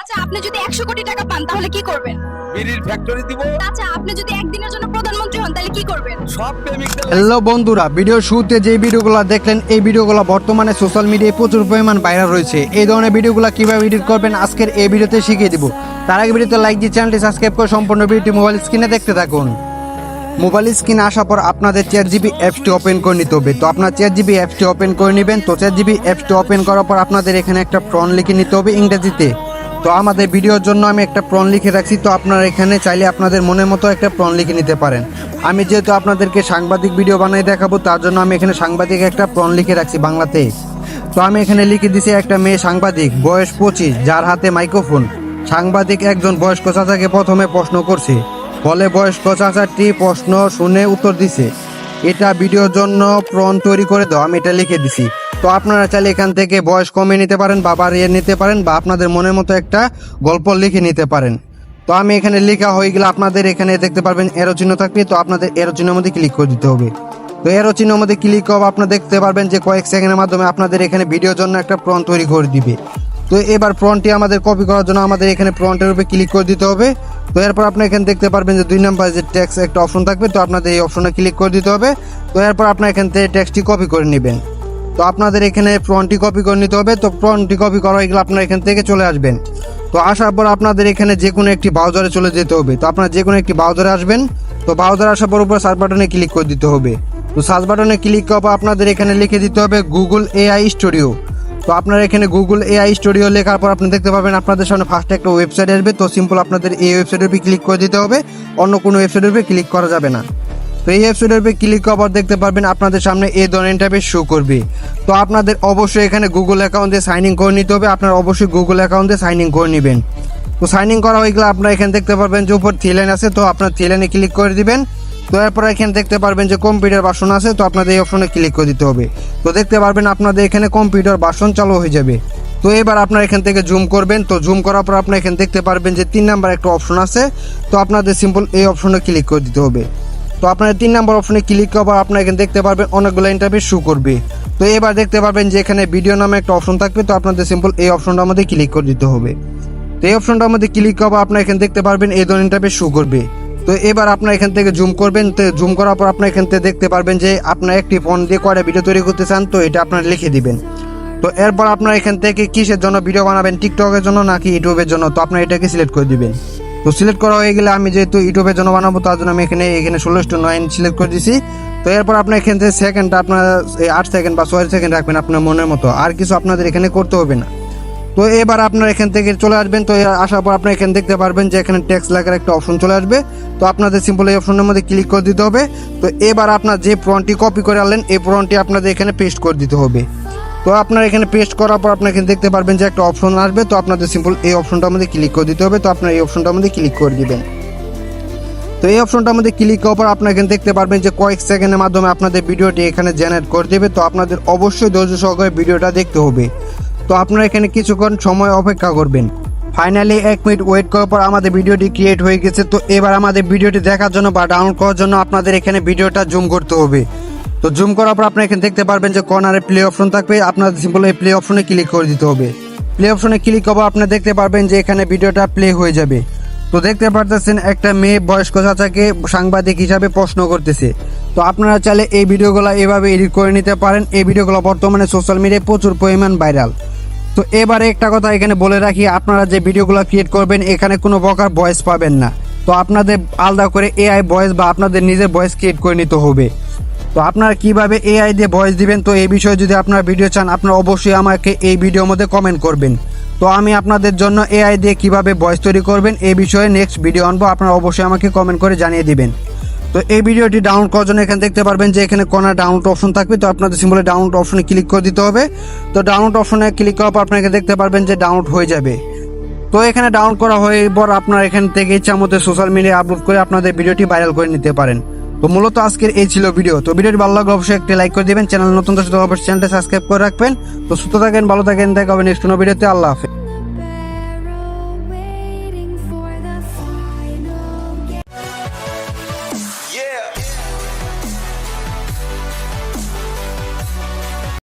আচ্ছা, আপনি যদি 100 কোটি টাকা পান তাহলে কি করবেন? বিড়ির ফ্যাক্টরি দিব। আচ্ছা, আপনি যদি একদিনের জন্য প্রধানমন্ত্রী হন তাহলে কি করবেন? সব প্রেমিকদের হ্যালো বন্ধুরা, ভিডিও শুরুতে যে ভিডিওগুলো দেখলেন এই ভিডিওগুলো বর্তমানে সোশ্যাল মিডিয়ায় প্রচুর পরিমাণ ভাইরাল রয়েছে। এই ধরনের ভিডিওগুলো কিভাবে এডিট করবেন আজকের এই ভিডিওতে শিখিয়ে দিব। তার আগে ভিডিওতে লাইক দিয়ে চ্যানেলটি সাবস্ক্রাইব করে সম্পূর্ণ ভিডিওটি মোবাইল স্ক্রিনে দেখতে থাকুন। মোবাইল স্ক্রিনে আসার পর আপনাদের ChatGPT অ্যাপসটি ওপেন করে নিতে হবে। তো আপনার ChatGPT অ্যাপসটি ওপেন করে নেবেন। তো ChatGPT অ্যাপসটি ওপেন করার পর আপনাদের এখানে একটা প্রম্পট লিখে নিতে হবে ইংরেজিতে। তো আমাদের ভিডিওর জন্য আমি একটা প্রম্পট লিখে রাখছি। তো আপনারা এখানে চাইলে আপনাদের মনের মতো একটা প্রম্পট লিখে নিতে পারেন। আমি যেহেতু আপনাদেরকে সাংবাদিক ভিডিও বানাই দেখাবো তার জন্য আমি এখানে সাংবাদিক একটা প্রম্পট লিখে রাখছি বাংলাতে। তো আমি এখানে লিখে দিছি একটা মেয়ে সাংবাদিক, বয়স 25, যার হাতে মাইক্রোফোন। সাংবাদিক একজন বয়স্ক চাচাকে প্রথমে প্রশ্ন করছে, ফলে বয়স্ক চাচাটি প্রশ্ন শুনে উত্তর দিছে, এটা ভিডিওর জন্য প্রম্পট তৈরি করে দাও। আমি এটা লিখে দিছি। তো আপনারা চাইলে এখান থেকে বয়স কমিয়ে নিতে পারেন বা বাড়িয়ে নিতে পারেন বা আপনাদের মনের মতো একটা গল্প লিখে নিতে পারেন। তো আমি এখানে লেখা হয়ে গেলে আপনাদের এখানে দেখতে পারবেন এরো চিহ্ন থাকবে। তো আপনাদের এরো চিহ্নের মধ্যে ক্লিক করে দিতে হবে। তো এরো চিহ্নের মধ্যে ক্লিক করে আপনারা দেখতে পারবেন যে কয়েক সেকেন্ডের মাধ্যমে আপনাদের এখানে ভিডিওর জন্য একটা প্রম্পট তৈরি করে দিবে। তো এবার প্রম্পটটি আমাদের কপি করার জন্য আমাদের এখানে প্রম্পটের উপরে ক্লিক করে দিতে হবে। তো এরপর আপনি এখানে দেখতে পারবেন যে 2 নম্বর যে টেক্সট একটা অপশন থাকবে। তো আপনাদের এই অপশনে ক্লিক করে দিতে হবে। তো এরপর আপনার এখান থেকে টেক্সটটি কপি করে নেবেন। তো আপনাদের এখানে প্রম্পটটি কপি করে নিতে হবে। তো প্রম্পটটি কপি করা হয়ে গেলে আপনারা এখান থেকে চলে আসবেন। তো আসার পর আপনাদের এখানে যে কোনো একটি ব্রাউজারে চলে যেতে হবে। তো আপনারা যে কোনো একটি ব্রাউজারে আসবেন। তো ব্রাউজারে আসার পর উপর সার্চ বাটনে ক্লিক করে দিতে হবে। তো সার্চ বাটনে ক্লিক করার পর আপনাদের এখানে লিখে দিতে হবে গুগল AI স্টুডিও। তো আপনারা এখানে গুগল AI স্টুডিও লেখার পর আপনি দেখতে পাবেন আপনাদের সামনে ফার্স্টে একটা ওয়েবসাইট আসবে। তো সিম্পল আপনাদের এই ওয়েবসাইটের উপরে ক্লিক করে দিতে হবে, অন্য কোনো ওয়েবসাইটের উপরে ক্লিক করা যাবে না। তো এই ওয়েবসাইটের উপরে ক্লিক করার পর দেখতে পারবেন আপনাদের সামনে এই ধরনের ইন্টারফেস শো করবে। তো আপনাদের অবশ্যই এখানে গুগল অ্যাকাউন্ট দিয়ে সাইন ইন করে নিতে হবে। আপনারা অবশ্যই গুগল অ্যাকাউন্ট দিয়ে সাইন ইন করে নেবেন। তো সাইন ইন করা হয়ে গেলে আপনারা এখানে দেখতে পারবেন যে উপর 3 লাইন আছে। তো আপনার 3 লাইনে ক্লিক করে দিবেন। তো এরপর এখানে দেখতে পারবেন যে কম্পিউটার ভার্সন আছে। তো আপনাদের এই অপশনে ক্লিক করে দিতে হবে। তো দেখতে পারবেন আপনাদের এখানে কম্পিউটার ভার্সন চালু হয়ে যাবে। তো এবার আপনারা এখান থেকে জুম করবেন। তো জুম করার পর আপনারা এখানে দেখতে পারবেন যে 3 নাম্বার একটা অপশন আছে। তো আপনাদের সিম্পল এই অপশনে ক্লিক করে দিতে হবে। তো আপনারা 3 নাম্বার অপশনে ক্লিক করার পর আপনারা এখানে দেখতে পারবেন অনেকগুলো ইন্টারফেস শো করবে। তো এবার দেখতে পারবেন যে এখানে ভিডিও নামে একটা অপশন থাকবে। তো আপনাদের সিম্পল এই অপশনটার মধ্যে ক্লিক করে দিতে হবে। তো এই অপশনটার মধ্যে ক্লিক করার পর আপনারা এখানে দেখতে পারবেন এই ধরনের ইন্টারফেস শো করবে। তো এবার আপনারা এখান থেকে জুম করবেন। তো জুম করার পর আপনারা এখান থেকে দেখতে পারবেন যে আপনার একটি ফোন দিয়ে কয়টা ভিডিও তৈরি করতে চান। তো এটা আপনারা লিখে দিবেন। তো এরপর আপনারা এখান থেকে কিসের জন্য ভিডিও বানাবেন, টিকটকের জন্য নাকি ইউটিউবের জন্য। তো আপনারা এটাকে সিলেক্ট করে দিবেন। তো সিলেক্ট করা হয়ে গেলে আমি যেহেতু ইউটিউবের জন্য বানাবো তার জন্য আমি এখানে 16:9 সিলেক্ট করে দিয়েছি। তো এরপর আপনার এখান থেকে সেকেন্ডটা আপনার 8 সেকেন্ড বা 6 সেকেন্ড রাখবেন আপনার মনের মতো, আর কিছু আপনাদের এখানে করতে হবে না। তো এবার আপনার এখান থেকে চলে আসবেন। তো আসার পর আপনার এখানে দেখতে পারবেন যে এখানে টেক্সট লেখার একটা অপশন চলে আসবে। তো আপনাদের সিম্পল এই অপশনের মধ্যে ক্লিক করে দিতে হবে। তো এবার আপনার যে প্রম্পটটি কপি করে আনলেন এই প্রম্পটটি আপনাদের এখানে পেস্ট করে দিতে হবে। তো আপনার এখানে পেস্ট করার পর আপনার এখানে দেখতে পারবেন যে একটা অপশন আসবে। তো আপনাদের সিম্পল এই অপশনটার মধ্যে ক্লিক করে দিতে হবে। তো আপনার এই অপশনটার মধ্যে ক্লিক করে দিবেন। তো এই অপশনটার মধ্যে ক্লিক করার পর আপনারা এখানে দেখতে পারবেন যে কয়েক সেকেন্ডের মাধ্যমে আপনাদের ভিডিওটি এখানে জেনারেট করে দেবে। তো আপনাদের অবশ্যই ধৈর্য সহকারে ভিডিওটা দেখতে হবে। তো আপনারা এখানে কিছুক্ষণ সময় অপেক্ষা করবেন। ফাইনালি 1 মিনিট ওয়েট করার পর আমাদের ভিডিওটি ক্রিয়েট হয়ে গেছে। তো এবার আমাদের ভিডিওটি দেখার জন্য বা ডাউনলোড করার জন্য আপনাদের এখানে ভিডিওটা জুম করতে হবে। তো জুম করার পর আপনারা এখানে দেখতে পারবেন যে কর্নারে প্লে অপশন থাকবে। আপনাদের সিম্পল এই প্লে অপশনে ক্লিক করে দিতে হবে। প্লে অপশনে ক্লিক করার পর আপনারা দেখতে পারবেন যে এখানে ভিডিওটা প্লে হয়ে যাবে। তো দেখতে পারতেছেন একটা মেয়ে বয়স্ক চাচাকে সাংবাদিক হিসাবে প্রশ্ন করতেছে। তো আপনারা চাইলে এই ভিডিওগুলো এভাবে এডিট করে নিতে পারেন। এই ভিডিওগুলো বর্তমানে সোশ্যাল মিডিয়ায় প্রচুর পরিমাণ ভাইরাল। তো এবারে একটা কথা এখানে বলে রাখি, আপনারা যে ভিডিওগুলো ক্রিয়েট করবেন এখানে কোনো প্রকার ভয়েস পাবেন না। তো আপনাদের আলাদা করে AI ভয়েস বা আপনাদের নিজের ভয়েস ক্রিয়েট করে নিতে হবে। তো আপনারা কিভাবে AI দিয়ে ভয়েস দিবেন তো এই বিষয়ে যদি আপনারা ভিডিও চান আপনারা অবশ্যই আমাকে এই ভিডিওর মধ্যে কমেন্ট করবেন। তো আমি আপনাদের জন্য AI দিয়ে কিভাবে ভয়েস তৈরি করবেন এই বিষয়ে নেক্সট ভিডিও আনবো। আপনারা অবশ্যই আমাকে কমেন্ট করে জানিয়ে দিবেন। তো এই ভিডিওটি ডাউনলোড করার জন্য এখানে দেখতে পারবেন যে এখানে কর্নার ডাউনলোড অপশন থাকবে। তো আপনাদের সিম্পলি ডাউনলোড অপশনে ক্লিক করে দিতে হবে। তো ডাউনলোড অপশনে ক্লিক করার পর আপনাকে দেখতে পারবেন যে ডাউনলোড হয়ে যাবে। তো এখানে ডাউনলোড করা হয়ে পর আপনারা এখান থেকে ইচ্ছা মতো সোশ্যাল মিডিয়ায় আপলোড করে আপনাদের ভিডিওটি ভাইরাল করে নিতে পারেন। তো মূলত আজকের এই ছিল ভিডিও। তো ভিডিওটি ভালো লাগলে অবশ্যই একটি লাইক করে দিবেন। চ্যানেল নতুন দর্শক অবশ্যই চ্যানেলটা সাবস্ক্রাইব করে রাখবেন। তো সুস্থ থাকেন, ভালো থাকেন, দেখা হবে নেক্সট কোনো ভিডিওতে। আল্লাহ হাফেজ।